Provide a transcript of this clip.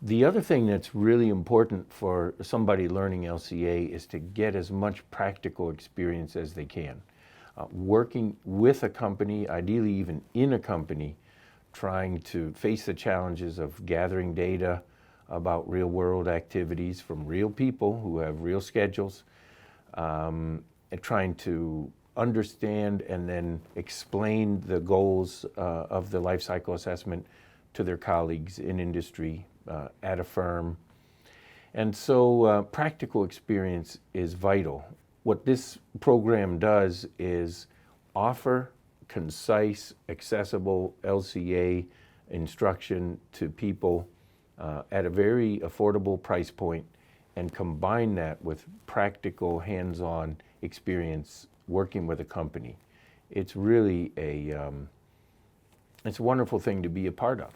The other thing that's really important for somebody learning LCA is to get as much practical experience as they can. Working with a company, ideally even in a company, trying to face the challenges of gathering data about real world activities from real people who have real schedules, and trying to understand and then explain the goals of the life cycle assessment to their colleagues in industry, at a firm. And so practical experience is vital. What this program does is offer concise, accessible LCA instruction to people at a very affordable price point, and combine that with practical hands-on experience working with a company. It's really it's a wonderful thing to be a part of.